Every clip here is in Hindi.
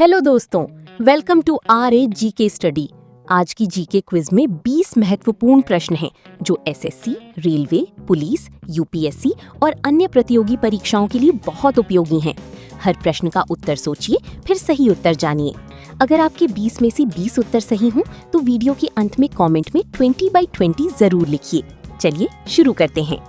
हेलो दोस्तों, welcome to R GK study. आज की जीके क्विज में 20 महत्वपूर्ण प्रश्न हैं जो एसएससी, रेलवे, पुलिस, यूपीएससी और अन्य प्रतियोगी परीक्षाओं के लिए बहुत उपयोगी हैं। हर प्रश्न का उत्तर सोचिए, फिर सही उत्तर जानिए। अगर आपके 20 में से 20 उत्तर सही हों तो वीडियो के अंत में कमेंट में 20/20 जरूर लिखिए। चलिए शुरू करते हैं।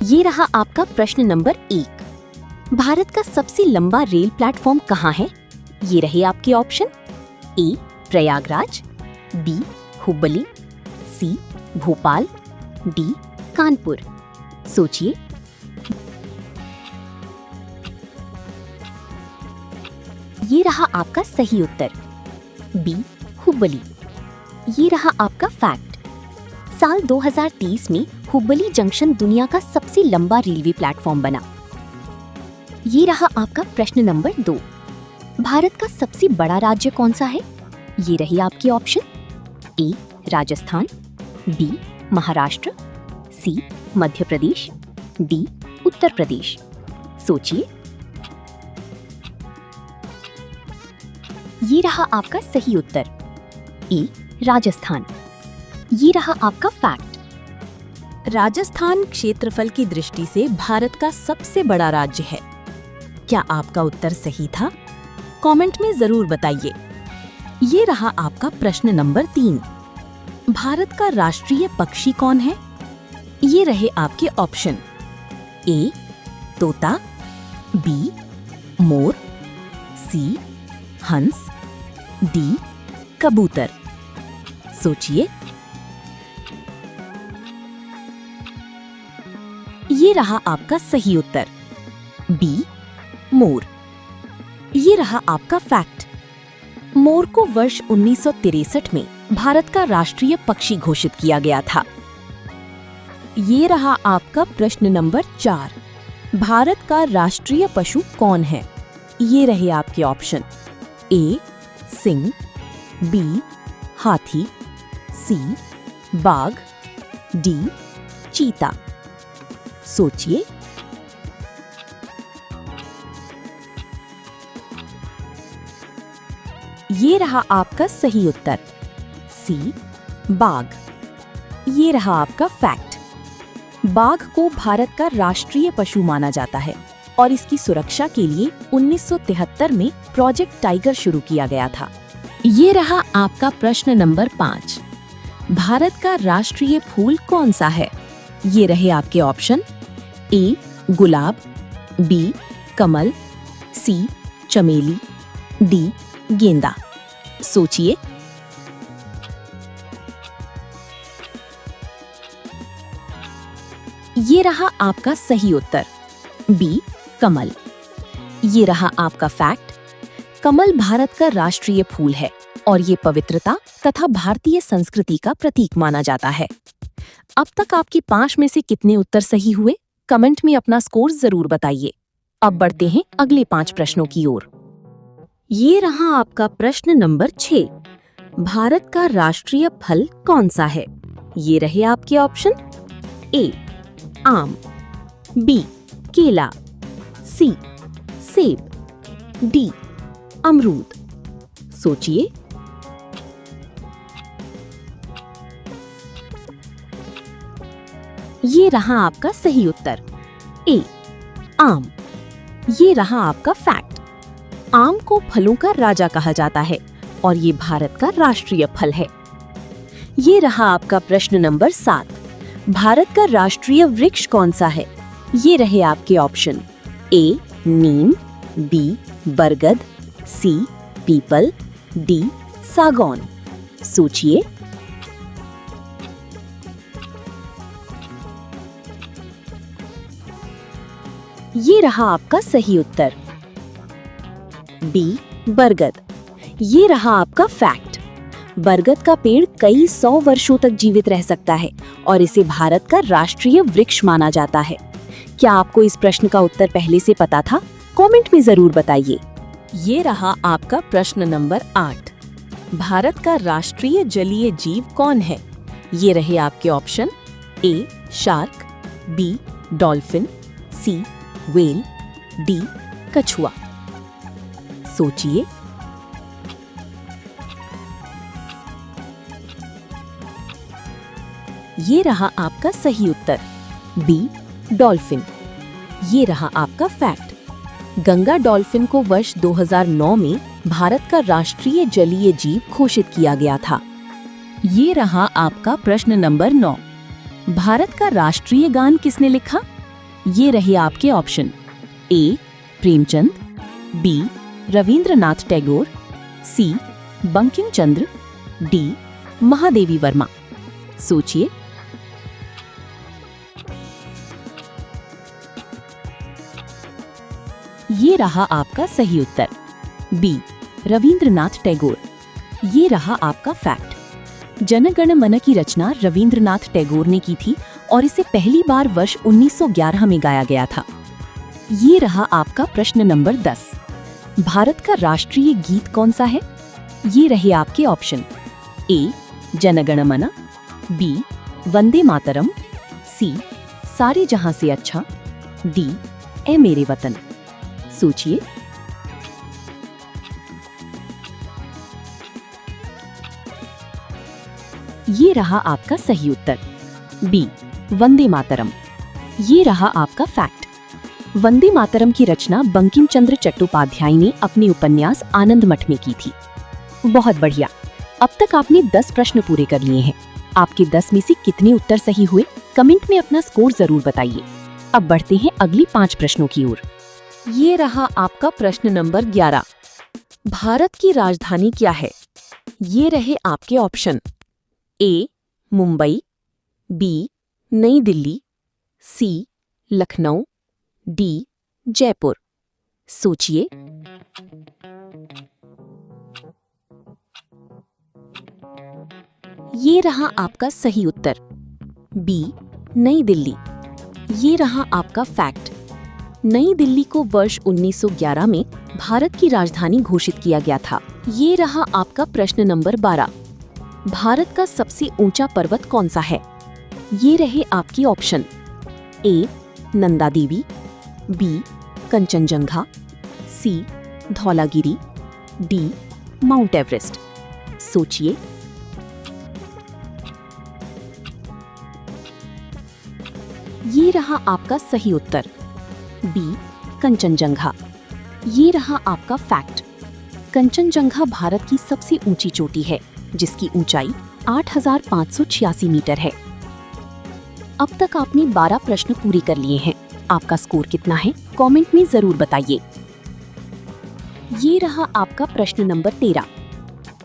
ये रहा आपका प्रश्न नंबर 1। भारत का सबसे लंबा रेल प्लेटफॉर्म कहाँ है? ये रहे आपके ऑप्शन। ए प्रयागराज, बी हुबली, सी भोपाल, डी कानपुर। सोचिए। ये रहा आपका सही उत्तर, बी हुबली। ये रहा आपका फैक्ट। साल 2030 में हुबली जंक्शन दुनिया का सबसे लंबा रेलवे प्लेटफॉर्म बना। ये रहा आपका प्रश्न नंबर 2। भारत का सबसे बड़ा राज्य कौन सा है? ये रही आपकी ऑप्शन। ए राजस्थान, बी महाराष्ट्र, सी मध्य प्रदेश, डी उत्तर प्रदेश। सोचिए। ये रहा आपका सही उत्तर, ए राजस्थान। ये रहा आपका फैक्ट। राजस्थान क्षेत्रफल की दृष्टि से भारत का सबसे बड़ा राज्य है। क्या आपका उत्तर सही था? कमेंट में जरूर बताइए। ये रहा आपका प्रश्न नंबर 3। भारत का राष्ट्रीय पक्षी कौन है? ये रहे आपके ऑप्शन। ए तोता, बी मोर, सी हंस, डी कबूतर। सोचिए। ये रहा आपका सही उत्तर, बी मोर। ये रहा आपका फैक्ट। मोर को वर्ष 1963 में भारत का राष्ट्रीय पक्षी घोषित किया गया था। ये रहा आपका प्रश्न नंबर 4। भारत का राष्ट्रीय पशु कौन है? ये रहे आपके ऑप्शन। ए सिंह, बी हाथी, सी बाघ, डी चीता। सोचिए। ये रहा आपका सही उत्तर, सी बाघ। ये रहा आपका फैक्ट। बाघ को भारत का राष्ट्रीय पशु माना जाता है और इसकी सुरक्षा के लिए 1973 में प्रोजेक्ट टाइगर शुरू किया गया था। ये रहा आपका प्रश्न नंबर 5। भारत का राष्ट्रीय फूल कौन सा है? ये रहे आपके ऑप्शन। ए गुलाब, बी कमल, सी चमेली, डी गेंदा। सोचिए। ये रहा आपका सही उत्तर, बी कमल। ये रहा आपका फैक्ट। कमल भारत का राष्ट्रीय फूल है और ये पवित्रता तथा भारतीय संस्कृति का प्रतीक माना जाता है। अब तक आपके 5 में से कितने उत्तर सही हुए? कमेंट में अपना स्कोर जरूर बताइए। अब बढ़ते हैं अगले 5 प्रश्नों की ओर। ये रहा आपका प्रश्न नंबर 6। भारत का राष्ट्रीय फल कौन सा है? ये रहे आपके ऑप्शन। ए आम, बी केला, सी सेब, डी अमरूद। सोचिए। ये रहा आपका सही उत्तर, ए आम। ये रहा आपका फैक्ट। आम को फलों का राजा कहा जाता है और ये भारत का राष्ट्रीय फल है। ये रहा आपका प्रश्न नंबर 7। भारत का राष्ट्रीय वृक्ष कौन सा है? ये रहे आपके ऑप्शन। ए नीम, बी बरगद, सी पीपल, डी सागौन। सोचिए। ये रहा आपका सही उत्तर, बी बरगद। ये रहा आपका फैक्ट। बरगद का पेड़ कई 100 वर्षों तक जीवित रह सकता है और इसे भारत का राष्ट्रीय वृक्ष माना जाता है। क्या आपको इस प्रश्न का उत्तर पहले से पता था? कमेंट में जरूर बताइए। ये रहा आपका प्रश्न नंबर 8। भारत का राष्ट्रीय जलीय जीव कौन है? ये रहे आपके ऑप्शन। ए शार्क, बी डॉल्फिन, सी व्हेल, डी कछुआ। सोचिए। ये रहा आपका सही उत्तर। B, dolphin. ये रहा आपका फैक्ट। गंगा डॉल्फिन को वर्ष 2009 में भारत का राष्ट्रीय जलीय जीव घोषित किया गया था। ये रहा आपका प्रश्न नंबर 9। भारत का राष्ट्रीय गान किसने लिखा? ये रहे आपके ऑप्शन। ए, प्रेमचंद, बी, रविंद्रनाथ टैगोर, सी, बंकिम चंद्र, डी, महादेवी वर्मा। सोचिए। ये रहा आपका सही उत्तर। बी, रविंद्रनाथ टैगोर। ये रहा आपका फैक्ट। जन गण मन की रचना रविंद्रनाथ टैगोर ने की थी और इसे पहली बार वर्ष 1911 में गाया गया था। ये रहा आपका प्रश्न नंबर 10। भारत का राष्ट्रीय गीत कौन सा है? ये रहे आपके ऑप्शन। ए, जन गण मन, बी, वंदे मातरम, सी, सारे जहां से अच्छा, डी, ए मेरे वतन। सोचिए। ये रहा आपका सही उत्तर। बी, वंदे मातरम। ये रहा आपका फैक्ट। वंदे मातरम की रचना बंकिम चंद्र चट्टोपाध्याय ने अपने उपन्यास आनंद मठ में की थी। बहुत बढ़िया। अब तक आपने 10 प्रश्न पूरे कर लिए हैं। आपके 10 में से कितने उत्तर सही हुए, कमेंट में अपना स्कोर जरूर बताइए। अब बढ़ते हैं अगली 5 प्रश्नों की ओर। ये रहा आपका प्रश्न नंबर 11। भारत की राजधानी क्या है? ये रहे आपके ऑप्शन। ए, मुंबई, बी, नई दिल्ली, सी, लखनऊ, डी, जयपुर। सोचिए। ये रहा आपका सही उत्तर। बी, नई दिल्ली। ये रहा आपका फैक्ट। नई दिल्ली को वर्ष 1911 में भारत की राजधानी घोषित किया गया था। ये रहा आपका प्रश्न नंबर 12। भारत का सबसे ऊंचा पर्वत कौन सा है? ये रहे आपकी ऑप्शन। ए, नंदा देवी, बी, कंचनजंगा, सी, धौलागिरी, डी, माउंट एवरेस्ट। सोचिए। ये रहा आपका सही उत्तर। बी, कंचनजंगा। ये रहा आपका फैक्ट। कंचनजंगा भारत की सबसे ऊंची चोटी है, जिसकी ऊंचाई 8,586 मीटर है। अब तक आपने 12 प्रश्न पूरे कर लिए हैं। आपका स्कोर कितना है, कमेंट में जरूर बताइए। ये रहा आपका प्रश्न नंबर 13।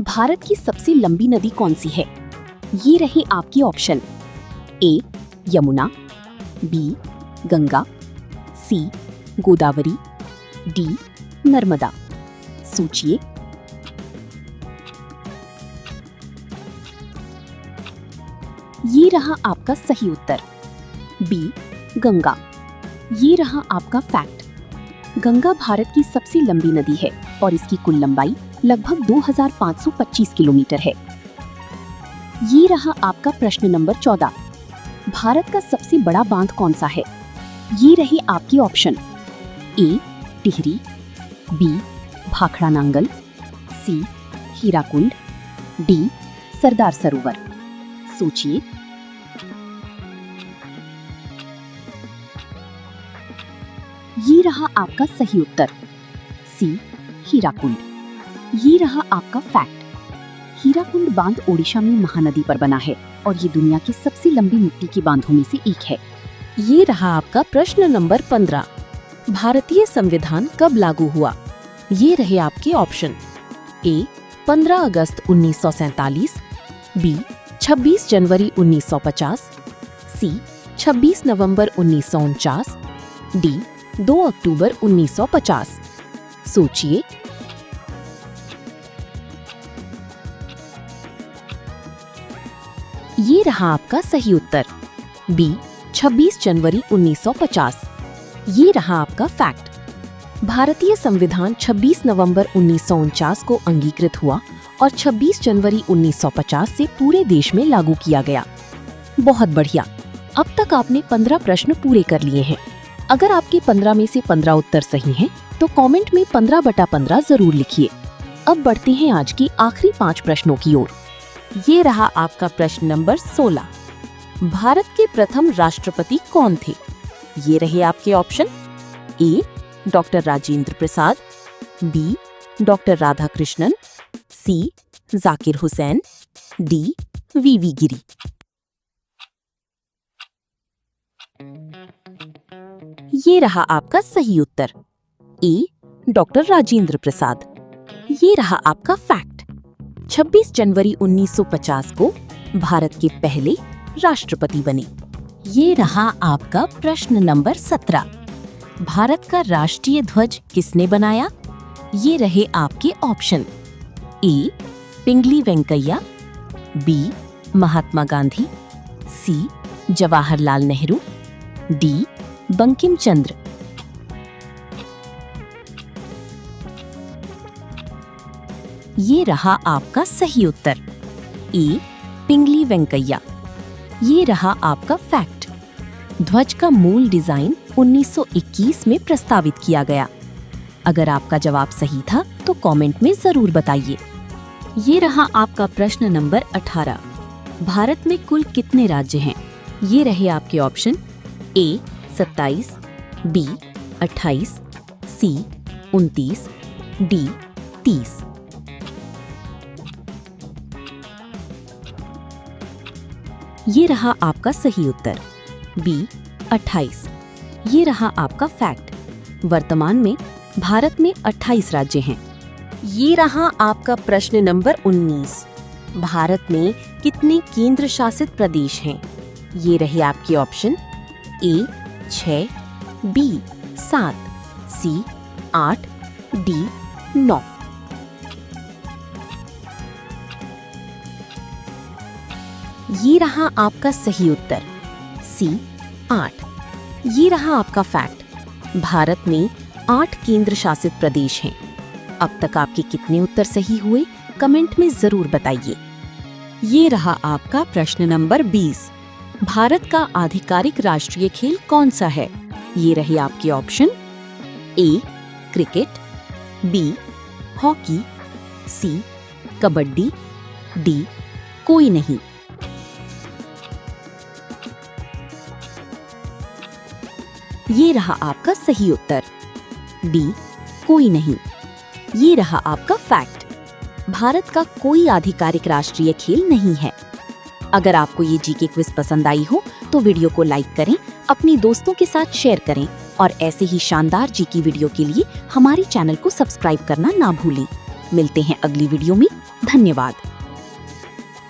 भारत की सबसे लंबी नदी कौन सी है? ये रहे आपके ऑप्शन। ए, यमुना, बी, गंगा, सी, गोदावरी, डी, नर्मदा। सोचिए। ये रहा आपका सही उत्तर। बी, गंगा। ये रहा आपका फैक्ट। गंगा भारत की सबसे लंबी नदी है और इसकी कुल लंबाई लगभग 2525 किलोमीटर है। ये रहा आपका प्रश्न नंबर 14। भारत का सबसे बड़ा बांध कौन सा है? ये रहे आपके ऑप्शन। ए, टिहरी, बी, भाखड़ा नांगल, सी, हीराकुंड, डी, सरदार सरोवर। सोचिए। ये रहा आपका सही उत्तर। सी, हीराकुंड। ये रहा आपका फैक्ट। हीराकुंड बांध ओडिशा में महानदी पर बना है और ये दुनिया की सबसे लंबी मिट्टी के बांधों में से एक है। ये रहा आपका प्रश्न नंबर 15। भारतीय संविधान कब लागू हुआ? ये रहे आपके ऑप्शन। ए, 15 अगस्त 1947, बी, 26 जनवरी 1950, सी, 26 नवंबर 1949, डी, 2 अक्टूबर 1950। सोचिए। ये रहा आपका सही उत्तर। बी, 26 जनवरी 1950। ये रहा आपका फैक्ट। भारतीय संविधान 26 नवंबर 1949 को अंगीकृत हुआ और 26 जनवरी 1950 से पूरे देश में लागू किया गया। बहुत बढ़िया। अब तक आपने 15 प्रश्न पूरे कर लिए हैं। अगर आपके 15 में से 15 उत्तर सही हैं, तो कमेंट में 15/15 जरूर लिखिए। अब बढ़ते हैं आज की आखिरी 5 प्रश्नों की ओर। ये रहा आपका प्रश्न नंबर 16। भारत के प्रथम राष्ट्रपति कौन थे? ये रहे आपके ऑप्शन। ए doctor Rajendra Prasad, B doctor Radhakrishnan, सी जाकिर हुसैन, डी वीवी गिरी। ये रहा आपका सही उत्तर, ए डॉक्टर राजेंद्र प्रसाद। ये रहा आपका फैक्ट। 26 जनवरी 1950 को भारत के पहले राष्ट्रपति बने। ये रहा आपका प्रश्न नंबर 17। भारत का राष्ट्रीय ध्वज किसने बनाया? ये रहे आपके ऑप्शन। ए पिंगली वेंकैया, बी महात्मा गांधी, सी जवाहरलाल नेहरू, डी बंकिम चंद्र। ये रहा आपका सही उत्तर, ए पिंगली वेंकैया। ये रहा आपका फैक्ट। ध्वज का मूल डिजाइन 1921 में प्रस्तावित किया गया। अगर आपका जवाब सही था तो कमेंट में जरूर बताइए। ये रहा आपका प्रश्न नंबर 18। भारत में कुल कितने राज्य हैं? ये रहे आपके ऑप्शन। ए 27, बी 28, सी 29, डी 30। ये रहा आपका सही उत्तर, बी 28। ये रहा आपका फैक्ट। वर्तमान में भारत में 28 राज्य हैं। ये रहा आपका प्रश्न नंबर 19। भारत में कितने केंद्र शासित प्रदेश हैं? ये रहे आपके ऑप्शन। ए 6, बी 7, सी 8, डी 9। ये रहा आपका सही उत्तर, सी 8। ये रहा आपका फैक्ट। भारत में 8 केंद्र शासित प्रदेश हैं। अब तक आपके कितने उत्तर सही हुए कमेंट में जरूर बताइए। ये रहा आपका प्रश्न नंबर 20। भारत का आधिकारिक राष्ट्रीय खेल कौन सा है? ये रहे आपके ऑप्शन। ए क्रिकेट, बी हॉकी, सी कबड्डी, डी कोई नहीं। ये रहा आपका सही उत्तर, डी कोई नहीं। ये रहा आपका फैक्ट। भारत का कोई आधिकारिक राष्ट्रीय खेल नहीं है। अगर आपको ये जीके क्विज पसंद आई हो तो वीडियो को लाइक करें, अपनी दोस्तों के साथ शेयर करें और ऐसे ही शानदार जीके वीडियो के लिए हमारे चैनल को सब्सक्राइब करना ना भूलें। मिलते हैं अगली वीडियो में। धन्यवाद।